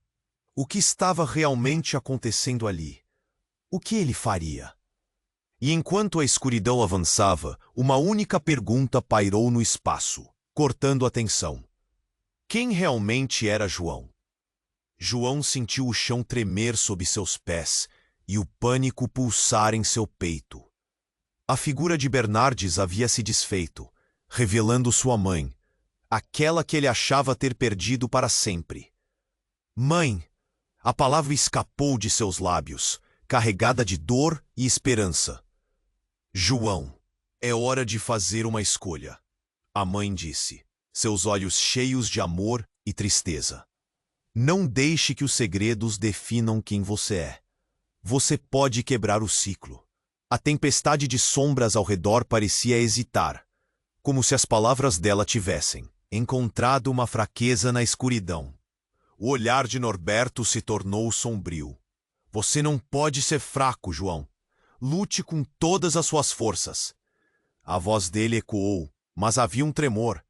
O que estava realmente acontecendo ali? O que ele faria? E enquanto a escuridão avançava, uma única pergunta pairou no espaço, cortando a tensão. Quem realmente era João? João sentiu o chão tremer sob seus pés e o pânico pulsar em seu peito. A figura de Bernardes havia se desfeito, revelando sua mãe, aquela que ele achava ter perdido para sempre. "Mãe!" A palavra escapou de seus lábios, carregada de dor e esperança. "João, é hora de fazer uma escolha", a mãe disse, seus olhos cheios de amor e tristeza. "Não deixe que os segredos definam quem você é. Você pode quebrar o ciclo." A tempestade de sombras ao redor parecia hesitar, como se as palavras dela tivessem encontrado uma fraqueza na escuridão. O olhar de Norberto se tornou sombrio. Você não pode ser fraco, João. Lute com todas as suas forças. A voz dele ecoou, mas havia um tremor,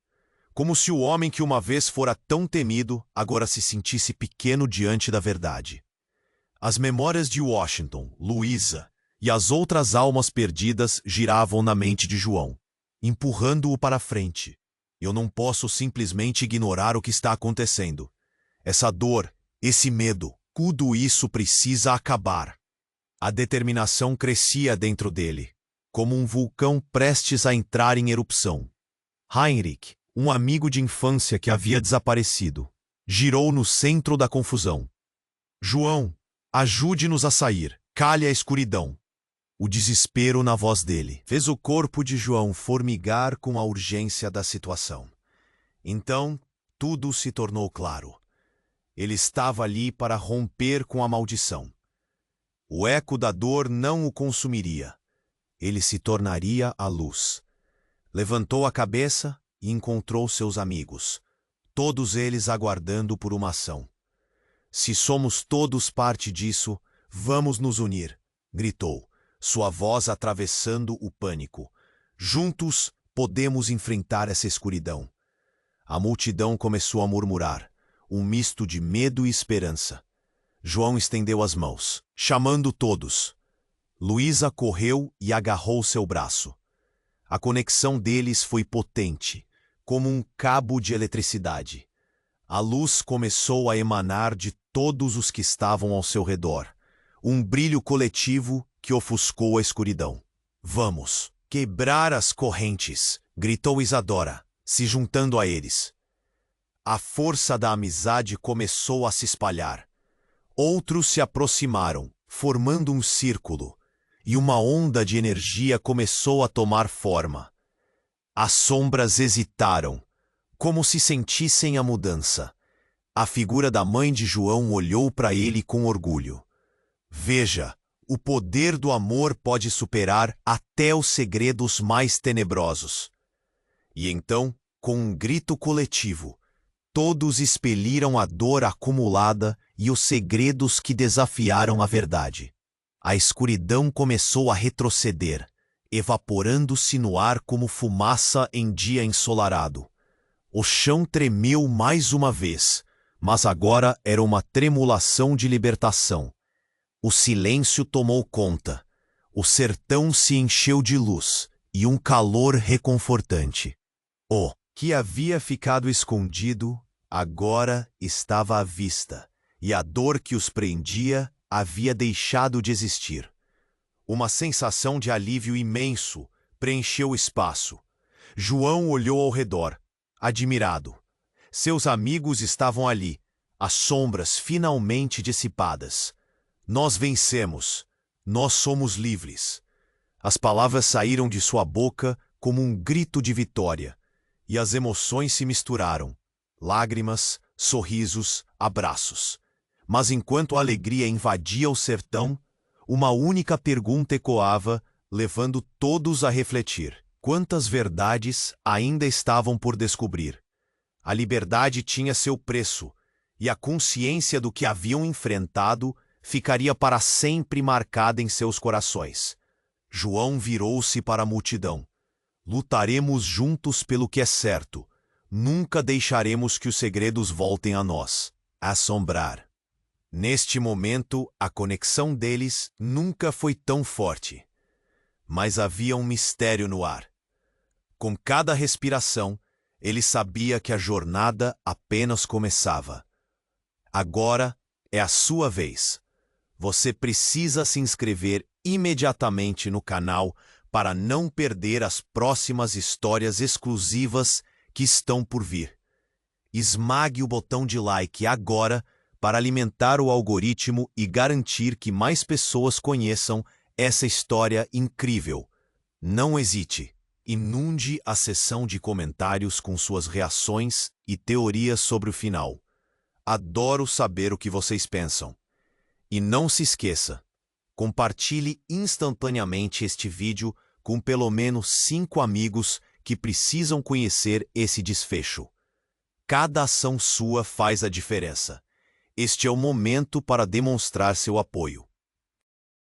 como se o homem que uma vez fora tão temido agora se sentisse pequeno diante da verdade. As memórias de Washington, Luísa e as outras almas perdidas giravam na mente de João, empurrando-o para frente. Eu não posso simplesmente ignorar o que está acontecendo. Essa dor, esse medo, tudo isso precisa acabar. A determinação crescia dentro dele, como um vulcão prestes a entrar em erupção. Heinrich, um amigo de infância que havia desaparecido, girou no centro da confusão. João, ajude-nos a sair, cale a escuridão. O desespero na voz dele fez o corpo de João formigar com a urgência da situação. Então, tudo se tornou claro. Ele estava ali para romper com a maldição. O eco da dor não o consumiria. Ele se tornaria a luz. Levantou a cabeça e encontrou seus amigos, todos eles aguardando por uma ação. Se somos todos parte disso, vamos nos unir, gritou, sua voz atravessando o pânico. Juntos podemos enfrentar essa escuridão. A multidão começou a murmurar, um misto de medo e esperança. João estendeu as mãos, chamando todos. Luísa correu e agarrou seu braço. A conexão deles foi potente, como um cabo de eletricidade. A luz começou a emanar de todos os que estavam ao seu redor, um brilho coletivo que ofuscou a escuridão. Vamos quebrar as correntes, gritou Isadora, se juntando a eles. A força da amizade começou a se espalhar. Outros se aproximaram, formando um círculo, e uma onda de energia começou a tomar forma. As sombras hesitaram, como se sentissem a mudança. A figura da mãe de João olhou para ele com orgulho. Veja, o poder do amor pode superar até os segredos mais tenebrosos. E então, com um grito coletivo, todos expeliram a dor acumulada e os segredos que desafiaram a verdade. A escuridão começou a retroceder, evaporando-se no ar como fumaça em dia ensolarado. O chão tremeu mais uma vez, mas agora era uma tremulação de libertação. O silêncio tomou conta. O sertão se encheu de luz e um calor reconfortante. O que havia ficado escondido agora estava à vista, e a dor que os prendia havia deixado de existir. Uma sensação de alívio imenso preencheu o espaço. João olhou ao redor, admirado. Seus amigos estavam ali, as sombras finalmente dissipadas. Nós vencemos. Nós somos livres. As palavras saíram de sua boca como um grito de vitória, e as emoções se misturaram. Lágrimas, sorrisos, abraços. Mas enquanto a alegria invadia o sertão, uma única pergunta ecoava, levando todos a refletir. Quantas verdades ainda estavam por descobrir? A liberdade tinha seu preço, e a consciência do que haviam enfrentado ficaria para sempre marcada em seus corações. João virou-se para a multidão. Lutaremos juntos pelo que é certo. Nunca deixaremos que os segredos voltem a nós. Assombrar. Neste momento, a conexão deles nunca foi tão forte. Mas havia um mistério no ar. Com cada respiração, ele sabia que a jornada apenas começava. Agora é a sua vez. Você precisa se inscrever imediatamente no canal para não perder as próximas histórias exclusivas que estão por vir. Esmague o botão de like agora para alimentar o algoritmo e garantir que mais pessoas conheçam essa história incrível. Não hesite. Inunde a seção de comentários com suas reações e teorias sobre o final. Adoro saber o que vocês pensam. E não se esqueça, compartilhe instantaneamente este vídeo com pelo menos 5 amigos que precisam conhecer esse desfecho. Cada ação sua faz a diferença. Este é o momento para demonstrar seu apoio.